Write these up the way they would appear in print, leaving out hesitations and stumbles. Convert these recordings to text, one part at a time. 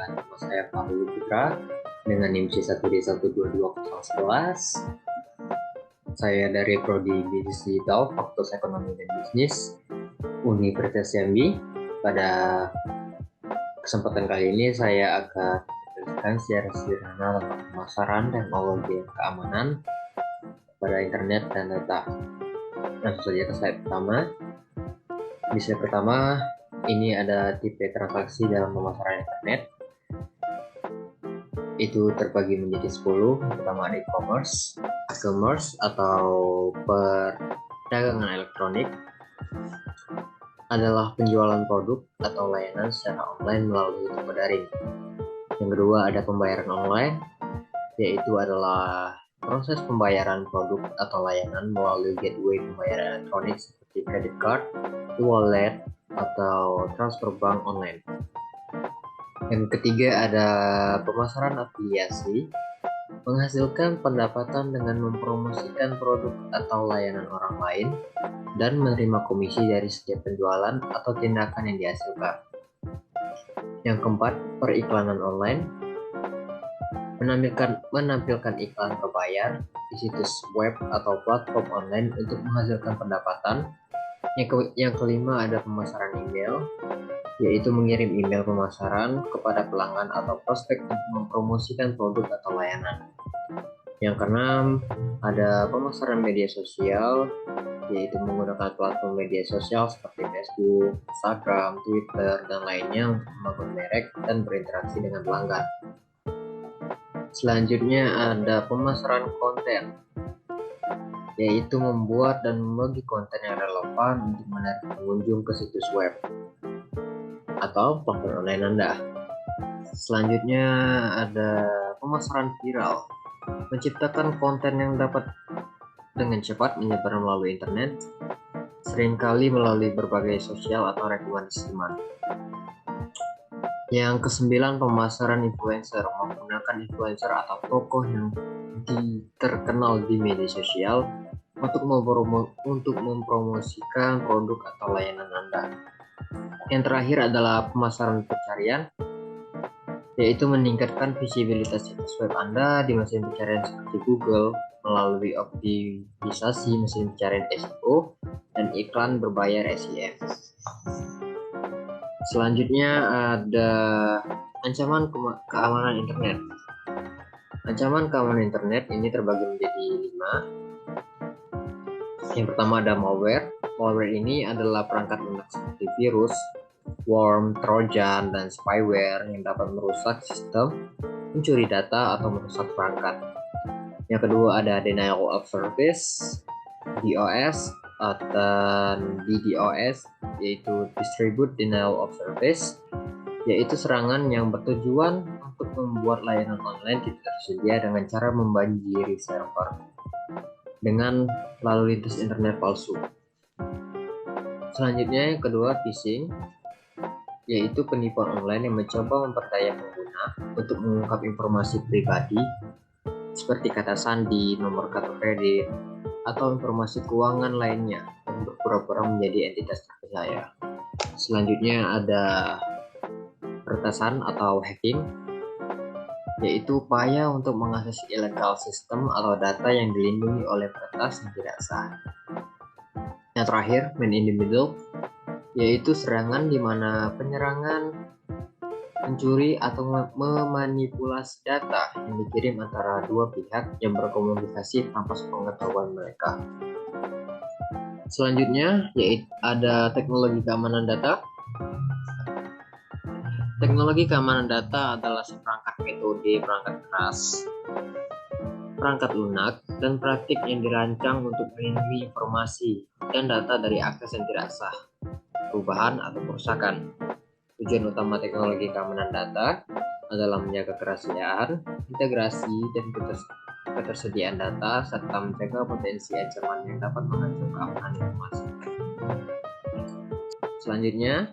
dengan nama saya Fahri Putra dengan NIM C1D1220111. Saya dari Prodi Bisnis Digital, Fakultas Ekonomi dan Bisnis, Universitas Jambi. Pada kesempatan kali ini saya akan menjelaskan secara sederhana tentang pemasaran teknologi keamanan pada internet dan data. Langsung saja ke slide pertama. Di slide pertama, ini ada tipe transaksi dalam pemasaran internet. Itu terbagi menjadi 10. Pertama ada e-commerce atau perdagangan elektronik, adalah penjualan produk atau layanan secara online melalui toko daring. Yang kedua ada pembayaran online, yaitu adalah proses pembayaran produk atau layanan melalui gateway pembayaran elektronik seperti credit card, e-wallet, atau transfer bank online. Yang ketiga ada pemasaran afiliasi, menghasilkan pendapatan dengan mempromosikan produk atau layanan orang lain dan menerima komisi dari setiap penjualan atau tindakan yang dihasilkan. Yang keempat, periklanan online, menampilkan iklan berbayar di situs web atau platform online untuk menghasilkan pendapatan. Yang kelima ada pemasaran email, yaitu mengirim email pemasaran kepada pelanggan atau prospek untuk mempromosikan produk atau layanan. Yang keenam ada pemasaran media sosial, yaitu menggunakan platform media sosial seperti Facebook, Instagram, Twitter, dan lainnya untuk membangun merek dan berinteraksi dengan pelanggan. Selanjutnya ada pemasaran konten, yaitu membuat dan membagi konten yang relevan untuk menarik pengunjung ke situs web atau platform online Anda. Selanjutnya ada pemasaran viral, menciptakan konten yang dapat dengan cepat menyebar melalui internet, seringkali melalui berbagai sosial atau rekomendasi teman. Yang kesembilan, pemasaran influencer, menggunakan influencer atau tokoh yang terkenal di media sosial untuk mempromosikan produk atau layanan Anda. Yang terakhir adalah pemasaran pencarian, yaitu meningkatkan visibilitas situs web Anda di mesin pencarian seperti Google melalui optimisasi mesin pencarian SEO dan iklan berbayar SEM. Selanjutnya ada ancaman keamanan internet. Ancaman keamanan internet ini terbagi menjadi 5. Yang pertama ada malware. Malware ini adalah perangkat lunak seperti virus, worm, trojan, dan spyware yang dapat merusak sistem, mencuri data, atau merusak perangkat. Yang kedua ada denial of service, DOS, atau DDoS, yaitu distribute denial of service, yaitu serangan yang bertujuan untuk membuat layanan online tidak tersedia dengan cara membanjiri server dengan lalu lintas internet palsu. Selanjutnya yang kedua phishing, yaitu penipuan online yang mencoba memperdaya pengguna untuk mengungkap informasi pribadi seperti kata sandi, nomor kartu kredit, atau informasi keuangan lainnya dan berpura-pura menjadi entitas terpercaya. Selanjutnya ada peretasan atau hacking, yaitu upaya untuk mengakses ilegal sistem atau data yang dilindungi oleh peretas yang tidak sah. Yang terakhir, man in the middle, yaitu serangan di mana penyerangan mencuri atau memanipulasi data yang dikirim antara dua pihak yang berkomunikasi tanpa sepengetahuan mereka. Selanjutnya, yaitu ada teknologi keamanan data. Teknologi keamanan data adalah seperangkat metode perangkat keras, perangkat lunak, dan praktik yang dirancang untuk melindungi informasi dan data dari akses yang tidak sah, perubahan, atau kerusakan. Tujuan utama teknologi keamanan data adalah menjaga kerahasiaan, integrasi, dan ketersediaan data, serta mencegah potensi ancaman yang dapat mengancam keamanan informasi. Selanjutnya,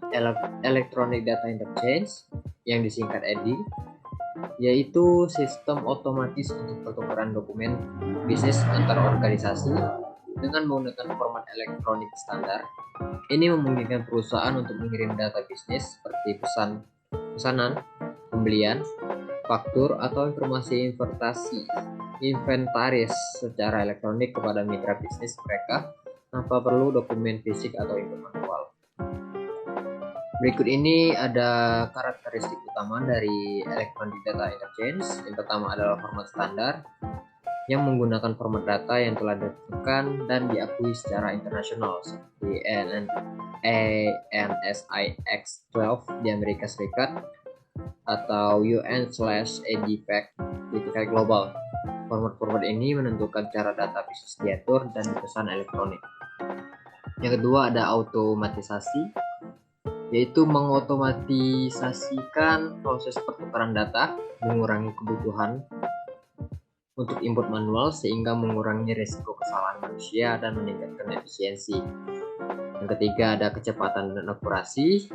Electronic Data Interchange, yang disingkat EDI, yaitu sistem otomatis untuk pertukaran dokumen bisnis antar organisasi dengan menggunakan format elektronik standar. Ini memungkinkan perusahaan untuk mengirim data bisnis seperti pesanan, pembelian, faktur, atau informasi inventaris secara elektronik kepada mitra bisnis mereka tanpa perlu dokumen fisik atau input manual. Berikut ini ada karakteristik utama dari Electronic Data Interchange. Yang pertama adalah format standar yang menggunakan format data yang telah ditentukan dan diakui secara internasional seperti ANSI X12 di Amerika Serikat atau UN/ADFAC Global. Format-format ini menentukan cara data bisnis diatur dan dipesan elektronik. Yang kedua ada automatisasi, yaitu mengotomatisasikan proses pertukaran data, mengurangi kebutuhan untuk input manual sehingga mengurangi risiko kesalahan manusia dan meningkatkan efisiensi. Yang ketiga ada kecepatan dan akurasi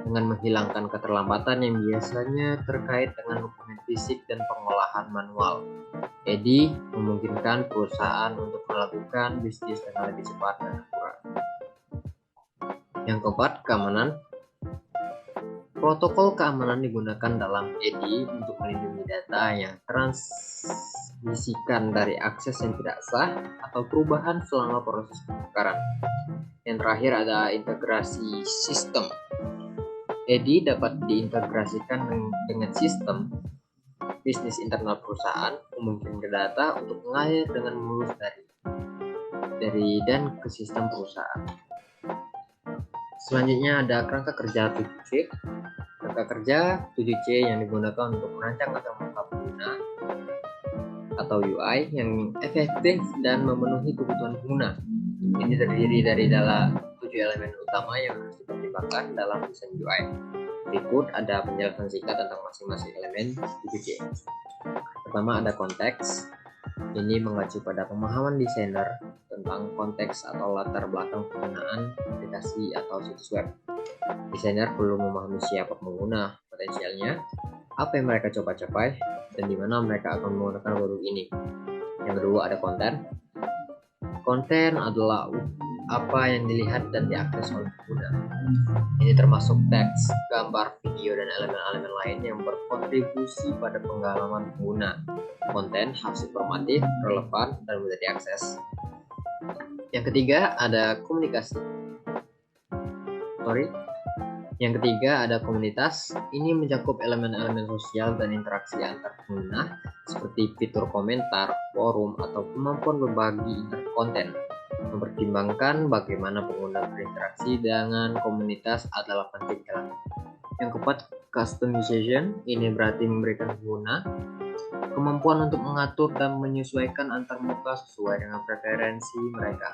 dengan menghilangkan keterlambatan yang biasanya terkait dengan dokumen fisik dan pengolahan manual. EDI memungkinkan perusahaan untuk melakukan bisnis dengan lebih cepat dan akurat. Yang keempat, keamanan. Protokol keamanan digunakan dalam EDI untuk melindungi data yang transmisikan dari akses yang tidak sah atau perubahan selama proses pertukaran. Yang terakhir ada integrasi sistem. EDI dapat diintegrasikan dengan sistem bisnis internal perusahaan, memungkinkan data untuk mengalir dengan mulus dari dan ke sistem perusahaan. Selanjutnya ada kerangka kerja 7C. Kerangka kerja 7C yang digunakan untuk merancang antarmuka pengguna atau UI yang efektif dan memenuhi kebutuhan pengguna. Ini terdiri dari 7 elemen utama yang harus dipertimbangkan dalam desain UI. Berikut ada penjelasan singkat tentang masing-masing elemen 7C. Pertama ada konteks. Ini mengacu pada pemahaman desainer tentang konteks atau latar belakang penggunaan aplikasi atau situs web. Desainer perlu memahami siapa pengguna, potensialnya, apa yang mereka coba capai, dan di mana mereka akan menggunakan produk ini. Yang kedua ada konten. Konten adalah apa yang dilihat dan diakses oleh pengguna. Ini termasuk teks, gambar, video, dan elemen-elemen lain yang berkontribusi pada pengalaman pengguna. Konten harus informatif, relevan, dan mudah diakses. Yang ketiga ada komunikasi. Yang ketiga ada komunitas. Ini mencakup elemen-elemen sosial dan interaksi antar pengguna seperti fitur komentar, forum, atau kemampuan berbagi konten. Mempertimbangkan bagaimana pengguna berinteraksi dengan komunitas adalah penting. Yang keempat, customization. Ini berarti memberikan pengguna kemampuan untuk mengatur dan menyesuaikan antarmuka sesuai dengan preferensi mereka.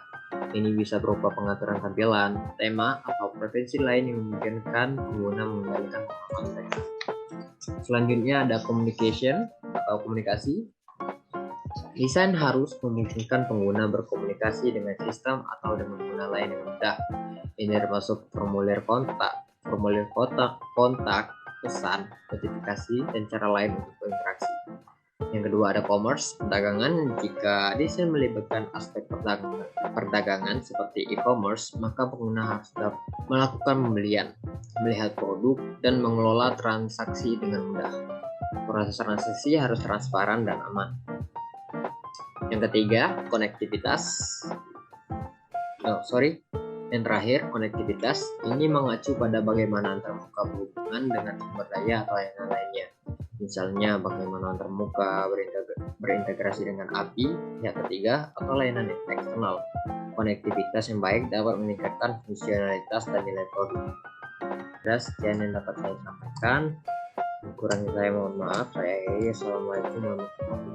Ini bisa berupa pengaturan tampilan, tema, atau preferensi lain yang memungkinkan pengguna mengendalikan konten. Selanjutnya ada communication atau komunikasi. Desain harus memungkinkan pengguna berkomunikasi dengan sistem atau dengan pengguna lain dengan mudah. Ini termasuk formulir kontak, pesan, notifikasi, dan cara lain untuk berinteraksi. Yang kedua ada commerce, perdagangan. Jika desain melibatkan aspek perdagangan seperti e-commerce, maka pengguna harus melakukan pembelian, melihat produk, dan mengelola transaksi dengan mudah. Proses transaksi harus transparan dan aman. Yang ketiga, konektivitas. Yang terakhir, konektivitas. Ini mengacu pada bagaimana antarmuka berhubungan dengan sumber daya atau layanan lainnya. Misalnya bagaimana antarmuka berintegrasi dengan API, pihak ketiga, atau layanan eksternal. Konektivitas yang baik dapat meningkatkan fungsionalitas dan nilai produk. Sekian yang dapat saya sampaikan. Kurangnya saya mohon maaf. Saya Assalamualaikum warahmatullahi wabarakatuh.